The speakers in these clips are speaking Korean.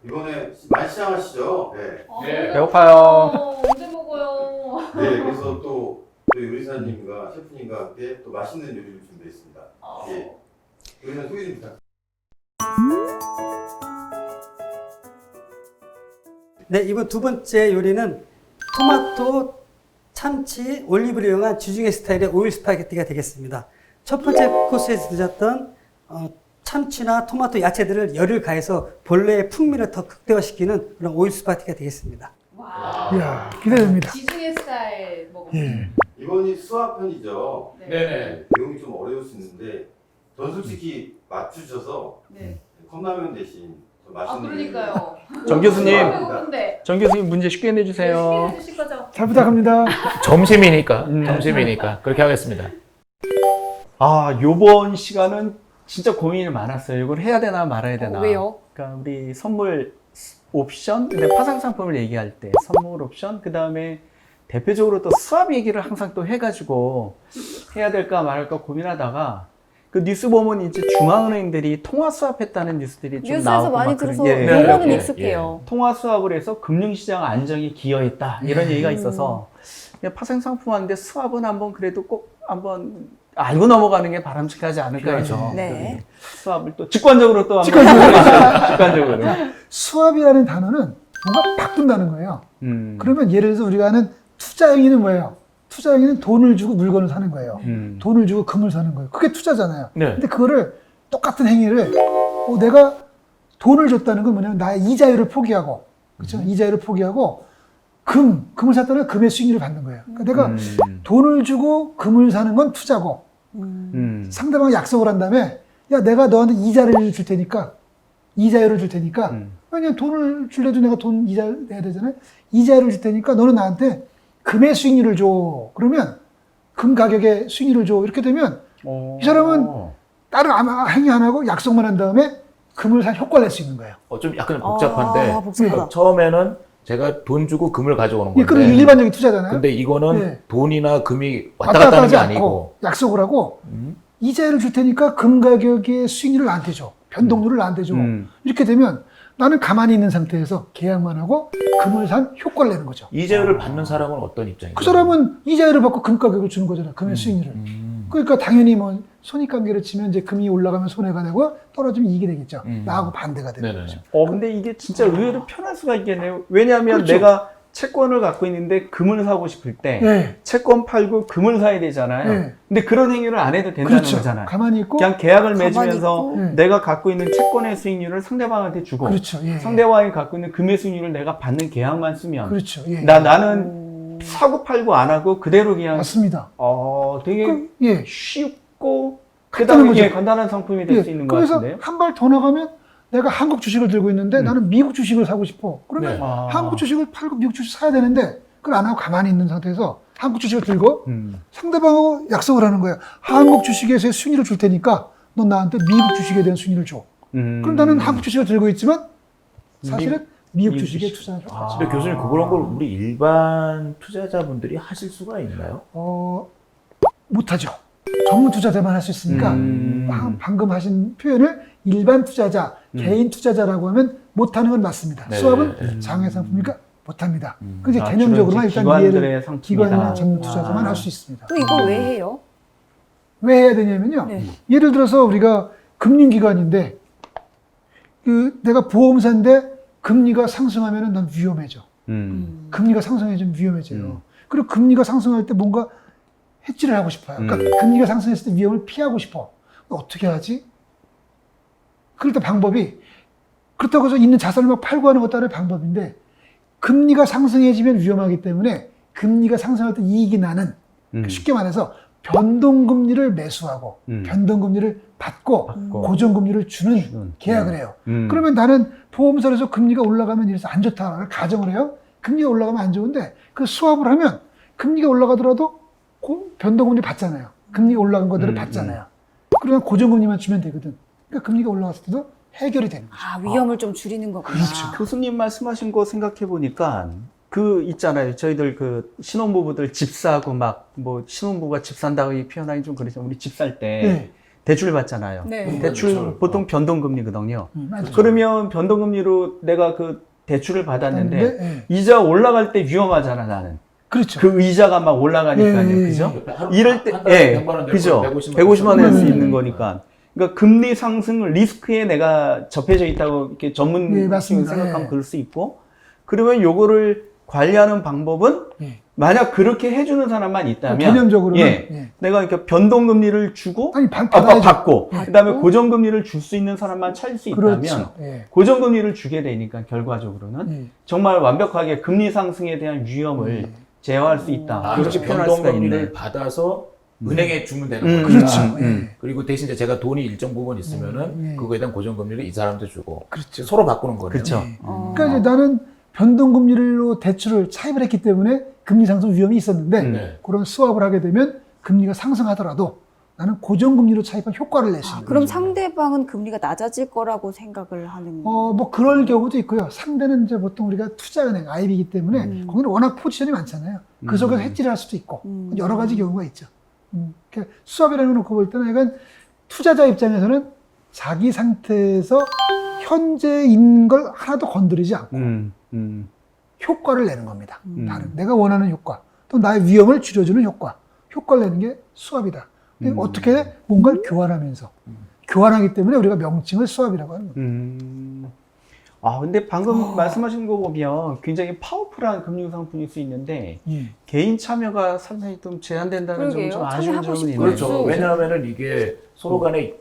이번에 많이 시장하시죠? 네. 네. 배고파요. 언제 먹어요? 네, 그래서 또 저희 요리사님과 셰프님과 함께 또 맛있는 요리를 준비했습니다. 예. 요리사 소개 좀 부탁드립니다. 네, 이번 두 번째 요리는 토마토, 참치, 올리브를 이용한 주중에 스타일의 오일 스파게티가 되겠습니다. 첫 번째 코스에서 드셨던 참치나 토마토, 야채들을 열을 가해서 본래의 풍미를 더 극대화시키는 그런 오일 스파게티가 되겠습니다. 와. 이야, 기대됩니다. 지중해 스타일 먹어볼게요. 예. 이번이 수화편이죠. 네. 네네. 내용이 좀 어려울 수 있는데 전 솔직히 맞추셔서 네. 컵라면 대신 좀 아, 맛있는 그러니까요. 정 교수님. 배고픈데. 정 교수님 문제 쉽게 내주세요. 시키해 주실 거죠? 잘 부탁합니다. 점심이니까 점심이니까 그렇게 하겠습니다. 아, 요번 시간은 진짜 고민이 많았어요. 이걸 해야 되나 말아야 되나. 왜요? 그러니까 우리 선물 옵션, 근데 파상 상품을 얘기할 때 선물 옵션, 그 다음에 대표적으로 또 수압 얘기를 항상 또 해가지고 해야 될까 말할까 고민하다가 그 뉴스 보면 이제 중앙은행들이 통화 수합했다는 뉴스들이 좀 뉴스에서 나오고 많이 막 들어서 그런- 용어는 예, 익숙해요. 통화 수합을 해서 금융시장 안정에 기여했다 이런 얘기가 있어서 그냥 파생 상품인데 수합은 한번 그래도 꼭 한번 알고 넘어가는 게 바람직하지 않을까 해서 네. 수합을 또 직관적으로 또 한번 직관적으로 수압이라는 단어는 뭔가 바꾼다는 거예요. 음. 그러면 예를 들어서 우리가 하는 투자 행위는 뭐예요? 투자 행위는 돈을 주고 물건을 사는 거예요. 돈을 주고 금을 사는 거예요. 그게 투자잖아요. 네. 근데 그거를 똑같은 행위를 내가 돈을 줬다는 건 뭐냐면 나의 이자율을 포기하고 그렇죠? 이자율을 포기하고 금을 샀다는 금의 수익률을 받는 거예요. 그러니까 내가 돈을 주고 금을 사는 건 투자고 상대방이 약속을 한 다음에 야 내가 너한테 이자를 줄 테니까 이자율을 줄 테니까 왜냐면 돈을 줄래도 내가 돈 이자 내야 되잖아요. 이자율을 줄 테니까 너는 나한테 금의 수익률을 줘. 그러면 금 가격의 수익률을 줘. 이렇게 되면 이 사람은 다른 아무 행위 안 하고 약속만 한 다음에 금을 살 효과를 낼 수 있는 거예요. 좀 약간 복잡한데 아, 복잡하다. 처음에는 제가 돈 주고 금을 가져오는 예, 그건 건데 일반적인 투자잖아요. 근데 이거는 네. 돈이나 금이 왔다 갔다 하는 하지 게 않고 아니고 약속을 하고 이자율을 줄 테니까 금 가격의 수익률을 나한테 줘. 변동률을 나한테 줘. 이렇게 되면 나는 가만히 있는 상태에서 계약만 하고 금을 산 효과를 내는 거죠. 이자율을 받는 사람은 어떤 입장인가요? 그 사람은 이자율을 받고 금 가격을 주는 거잖아요. 금의 수익률을. 그러니까 당연히 뭐 손익관계를 치면 이제 금이 올라가면 손해가 되고 떨어지면 이익이 되겠죠. 나하고 반대가 되는 네네. 거죠. 근데 이게 진짜 의외로 편할 수가 있겠네요. 왜냐하면 그렇죠. 내가 채권을 갖고 있는데 금을 사고 싶을 때 네. 채권 팔고 금을 사야 되잖아요. 네. 근데 그런 행위를 안 해도 된다는 그렇죠. 거잖아요. 가만히 있고. 그냥 계약을 가만히 맺으면서 있고. 네. 내가 갖고 있는 채권의 수익률을 상대방한테 주고 그렇죠. 예. 상대방이 갖고 있는 금의 수익률을 내가 받는 계약만 쓰면 그렇죠. 예. 나는 사고 팔고 안 하고 그대로 그냥 맞습니다. 되게 예. 쉽고 간단한 그다음에 거죠. 간단한 상품이 될 수 있는 것 그래서 같은데요. 한 발 더 나가면 내가 한국 주식을 들고 있는데 나는 미국 주식을 사고 싶어. 그러면 네. 한국 주식을 팔고 미국 주식 사야 되는데 그걸 안 하고 가만히 있는 상태에서 한국 주식을 들고 상대방하고 약속을 하는 거예요. 한국 주식에서의 수익률을 줄 테니까 넌 나한테 미국 주식에 대한 수익률을 줘. 그럼 나는 한국 주식을 들고 있지만 사실은 미국 주식에 투자를 하죠. 근데 교수님 그런 걸 우리 일반 투자자분들이 하실 수가 있나요? 못하죠. 전문 투자자만 할 수 있으니까 방금 하신 표현을 일반 투자자, 개인 투자자라고 하면 못하는 건 맞습니다. 네. 수압은 장외 상품이니까 못합니다. 그 이제 주로 개념적으로만 이제 일단 기관들의 이해를 상품이다. 기관이나 전문 투자자만 할 수 있습니다. 또 이걸 왜 해요? 왜 해야 되냐면요. 네. 예를 들어서 우리가 금융기관인데 내가 보험사인데 금리가 상승하면 난 위험해져. 금리가 상승해지면 위험해져요. 그리고 금리가 상승할 때 뭔가 해지를 하고 싶어요. 그러니까 금리가 상승했을 때 위험을 피하고 싶어. 어떻게 하지? 그럴 때 방법이 그렇다고 해서 있는 자산을 막 팔고 하는 것도 하나의 방법인데 금리가 상승해지면 위험하기 때문에 금리가 상승할 때 이익이 나는 쉽게 말해서 변동금리를 매수하고 변동금리를 받고 고정금리를 주는 계약을 해요. 그러면 나는 보험사에서 금리가 올라가면 이래서 안 좋다라는 가정을 해요. 금리가 올라가면 안 좋은데 그 수합을 하면 금리가 올라가더라도 변동금리 받잖아요. 금리가 올라간 것들을 받잖아요. 그러면 고정금리만 주면 되거든. 그러니까 금리가 올라갔을 때도 해결이 됩니다. 아, 위험을 좀 줄이는 거구나. 그렇죠. 교수님 말씀하신 거 생각해 보니까 그 있잖아요. 저희들 그 신혼부부들 집 사고 막 뭐 신혼부부가 집 산다고 표현하기 좀 그렇죠. 우리 집 살 때 네. 대출 받잖아요. 네. 대출 보통 변동금리거든요. 맞죠. 그러면 변동금리로 내가 그 대출을 받았는데 예. 이자 올라갈 때 위험하잖아, 나는. 그렇죠. 그 이자가 막 올라가니까요. 예, 예, 그죠? 하루- 이럴 때, 한 달에 예, 100만 원 낼 그죠? 거 150만 150만 원 낼 수 음. 있는 거니까. 그러니까 금리 상승 리스크에 내가 접해져 있다고 이렇게 전문 예, 맞습니다. 생각하면 예. 그럴 수 있고, 그러면 요거를 관리하는 방법은 예. 만약 그렇게 해주는 사람만 있다면, 개념적으로는 예, 예. 내가 이렇게 변동금리를 주고, 아니 받고, 받아야죠. 그다음에 고정금리를 줄 수 있는 사람만 찾을 수 있다면, 그렇죠. 예. 고정금리를 주게 되니까 결과적으로는 예. 정말 완벽하게 금리 상승에 대한 위험을 제어할 수 있다. 이렇게 그렇게 표현할 수가 변동금리를 있네. 받아서 은행에 주면 되는 거예요. 그렇죠. 그리고 대신 이제 제가 돈이 일정 부분 있으면은 예. 그거에 대한 고정금리를 이 사람한테 주고 그렇죠. 서로 바꾸는 거네요. 그렇죠. 그러니까 이제 나는 변동금리로 대출을 차입을 했기 때문에 금리 상승 위험이 있었는데 네. 그런 수합을 하게 되면 금리가 상승하더라도 나는 고정금리로 차입한 효과를 낼 수 있는 그럼 거죠. 상대방은 금리가 낮아질 거라고 생각을 하는 뭐 그럴 경우도 있고요. 상대는 이제 보통 우리가 투자은행 IB이기 때문에 거기는 워낙 포지션이 많잖아요. 그 속에서 해지를 할 수도 있고 여러 가지 경우가 있죠. 그러니까 수합이라는 걸 놓고 볼 때는 약간 투자자 입장에서는 자기 상태에서 현재 있는 걸 하나도 건드리지 않고 효과를 내는 겁니다. 다른 내가 원하는 효과, 또 나의 위험을 줄여주는 효과를 내는 게 수합이다. 근데 어떻게 뭔가를 교환하면서 교환하기 때문에 우리가 명칭을 수합이라고 하는 겁니다. 아, 근데 방금 말씀하신 거 보면 굉장히 파워풀한 금융상품일 수 있는데 예. 개인 참여가 상당히 좀 제한된다는 점은 좀 그러게요. 아쉬운 참여하고 점은 싶은 있네요. 그렇죠. 그렇죠. 왜냐하면은 이게 서로 간에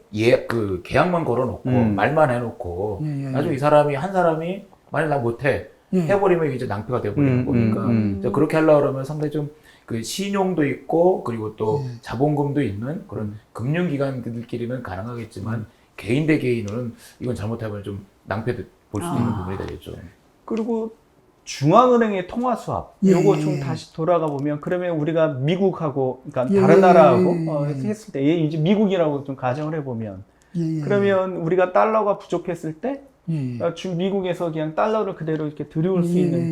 그 계약만 걸어놓고 말만 해놓고 예, 예, 나중에 이 사람이 한 사람이 만약 나 못해 예. 해버리면 이제 낭패가 되어버리는 거니까 이제 그렇게 하려고 그러면 상당히 좀 그 신용도 있고 그리고 또 자본금도 있는 그런 금융기관들끼리는 가능하겠지만 개인 대 개인은 이건 잘못하면 좀 낭패 볼 수도 있는 부분이 되겠죠. 그리고 중앙은행의 통화 수합 예, 요거 예, 좀 예. 다시 돌아가 보면 그러면 우리가 미국하고 그러니까 예, 다른 나라하고 예, 예. 했을 때 이제 미국이라고 좀 가정을 해보면 예, 예. 그러면 우리가 달러가 부족했을 때 예. 미국에서 그냥 달러를 그대로 이렇게 들여올 수 예. 있는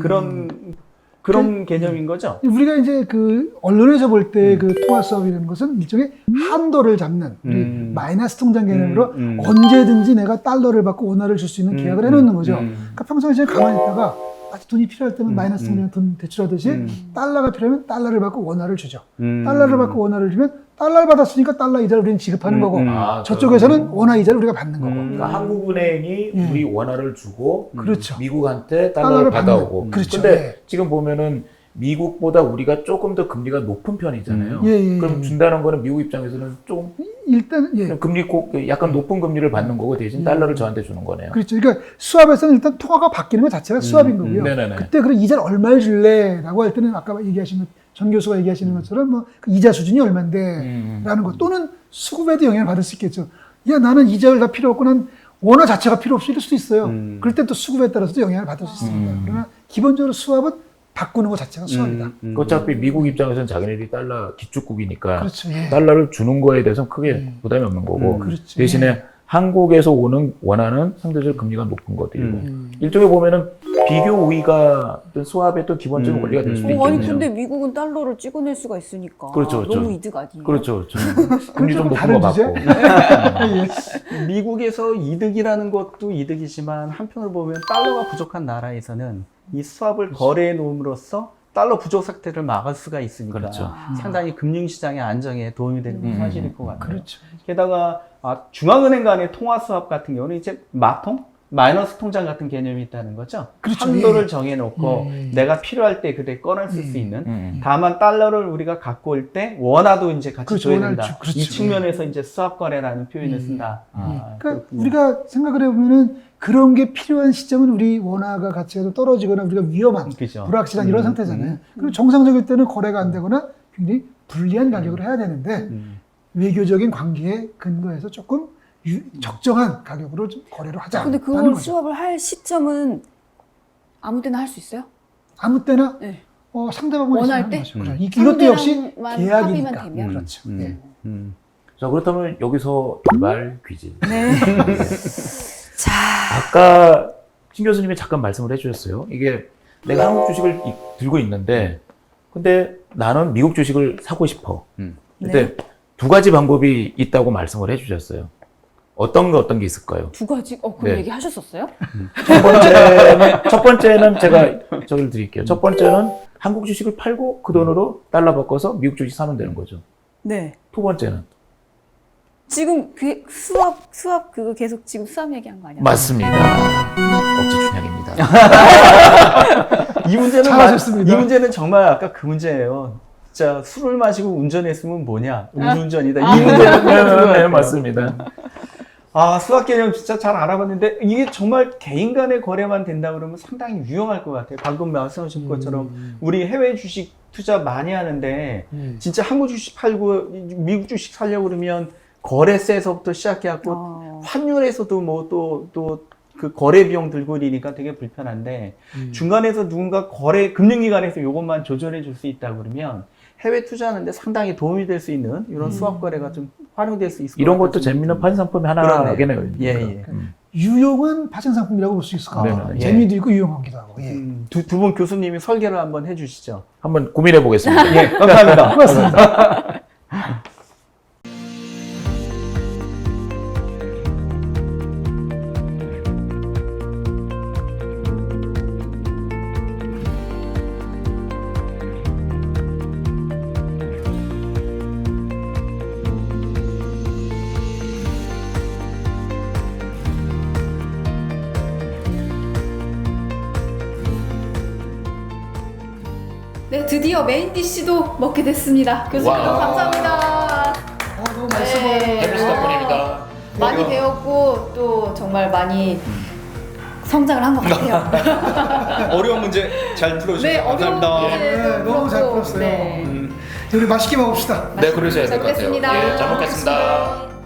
그런 개념인 거죠. 우리가 이제 그 언론에서 볼 때 그 통화 수합이라는 것은 일종의 한도를 잡는 우리 마이너스 통장 개념으로 언제든지 내가 달러를 받고 원화를 줄 수 있는 계약을 해놓는 거죠. 그러니까 평소에 제가 가만히 있다가 아주 돈이 필요할 때면 마이너스 통장에 돈 대출하듯이 달러가 필요하면 달러를 받고 원화를 주죠. 달러를 받고 원화를 주면 달러를 받았으니까 달러 이자를 우리는 지급하는 거고 저쪽에서는 원화 이자를 우리가 받는 거고. 그러니까 한국은행이 예. 우리 원화를 주고 그렇죠. 미국한테 달러를 달러를 받아오고. 받는. 그렇죠. 근데 예. 지금 보면은 미국보다 우리가 조금 더 금리가 높은 편이잖아요. 예, 예, 그럼 예. 준다는 거는 미국 입장에서는 좀 일단 예. 금리 약간 높은 금리를 받는 거고 대신 달러를 저한테 주는 거네요. 그렇죠. 그러니까 수합에서는 일단 통화가 바뀌는 것 자체가 수합인 거고요. 네네네. 그때 그럼 이자를 얼마를 줄래라고 할 때는 아까 얘기하신 것, 전 교수가 얘기하시는 것처럼 뭐그 이자 수준이 얼마인데라는 것 또는 수급에도 영향을 받을 수 있겠죠. 야 나는 이자를 다 필요 없고 난 원화 자체가 필요 없을 수도 있어요. 그럴 때 또 수급에 따라서도 영향을 받을 수 있습니다. 그러나 기본적으로 수합은 바꾸는 것 자체가 수합이다. 어차피 미국 입장에서는 자기네들이 달러 기축국이니까 그렇죠. 예. 달러를 주는 거에 대해서는 크게 부담이 없는 거고 그렇죠. 대신에 한국에서 오는 원화는 상대적으로 금리가 높은 것들이고 일종의 보면은 비교 우위가 어떤 수합의 또 기본적인 원리가 될 수도 있겠네요. 아니 근데 미국은 달러를 찍어낼 수가 있으니까 그렇죠, 그렇죠. 너무 이득 아니에요? 그렇죠. 금리 좀 높은 다른 거 주제? 맞고. 미국에서 이득이라는 것도 이득이지만 한편으로 보면 달러가 부족한 나라에서는 이 수합을 거래해 놓음으로써 달러 부족 사태를 막을 수가 있으니까 그렇죠. 상당히 금융시장의 안정에 도움이 되는 건 사실일 것 같아요. 그렇죠. 게다가 중앙은행 간의 통화 수합 같은 경우는 이제 마이너스 통장 같은 개념이 있다는 거죠. 그렇죠. 한도를 예. 정해놓고 예. 내가 필요할 때 그때 꺼낼 수 있는 다만 달러를 우리가 갖고 올 때 원화도 이제 같이 그렇죠. 줘야 원화를 된다. 그렇죠. 이 측면에서 이제 수합 거래라는 표현을 쓴다. 그러니까 그렇군요. 우리가 생각을 해보면은 그런 게 필요한 시점은 우리 원화가 가치가 좀 떨어지거나 우리가 위험한 그죠. 불확실한 이런 상태잖아요. 그리고 정상적일 때는 거래가 안 되거나 굉장히 불리한 가격으로 해야 되는데 외교적인 관계에 근거해서 조금 적정한 가격으로 좀 거래를 하자. 근데 그걸 수업을 할 시점은 아무 때나 할 수 있어요? 아무 때나 네. 상대방만 원할 있으면 때? 하는 거죠. 그렇죠. 이것도 역시 상대방만 계약이니까. 합의만 되면? 그렇죠. 예. 자 그렇다면 여기서 돌발 퀴즈. 네. 자, 아까 신 교수님이 잠깐 말씀을 해주셨어요. 이게 내가 한국 주식을 들고 있는데, 근데 나는 미국 주식을 사고 싶어. 근데 두 가지 방법이 있다고 말씀을 해주셨어요. 어떤 게 있을까요? 두 가지? 그럼 네. 얘기하셨었어요? 첫 번째는 제가 저를 드릴게요. 첫 번째는 한국 주식을 팔고 그 돈으로 달러 바꿔서 미국 주식 사면 되는 거죠. 네. 두 번째는 지금 그 수압 그거 계속 지금 수압 얘기한 거 아니야? 맞습니다. 억지 춘향입니다. 이 문제는 잘하셨습니다. 이 문제는 정말 아까 그 문제예요. 진짜 술을 마시고 운전했으면 뭐냐? 음주운전이다. 이 문제는 네, 맞습니다. 수학 개념 진짜 잘 알아봤는데 이게 정말 개인 간의 거래만 된다 그러면 상당히 유용할 것 같아요. 방금 말씀하신 것처럼 우리 해외 주식 투자 많이 하는데 진짜 한국 주식 팔고 미국 주식 살려고 그러면 거래세에서부터 시작해갖고 환율에서도 뭐 또 그 거래 비용 들고 이러니까 되게 불편한데 중간에서 누군가 금융기관에서 이것만 조절해 줄 수 있다 그러면 해외 투자하는데 상당히 도움이 될 수 있는 이런 수합 거래가 좀 활용될 수 있을 것 이런 같아요. 것도 재미있는 파생 상품이 하나겠네요. 예. 유용한 파생 상품이라고 볼 수 있을 것 같아요. 네. 재미도 있고 유용하기도 하고. 예. 두 분 교수님이 설계를 한번 해주시죠. 한번 고민해 보겠습니다. 예, 감사합니다. 고맙습니다. 네, 드디어 메인 디시도 먹게 됐습니다. 교수님 와우. 감사합니다. 너무 맛있어 보여요. 햄스 덕분입니다. 많이 배웠고 또 정말 많이 성장을 한 것 같아요. 어려운 문제 잘 풀어주셔서 네, 어려운 문제도 너무 잘 그렇고, 풀었어요. 네. 우리 맛있게 먹읍시다. 네, 그러셔야 될 것 같아요. 잘 먹겠습니다. 예, 잘 먹겠습니다.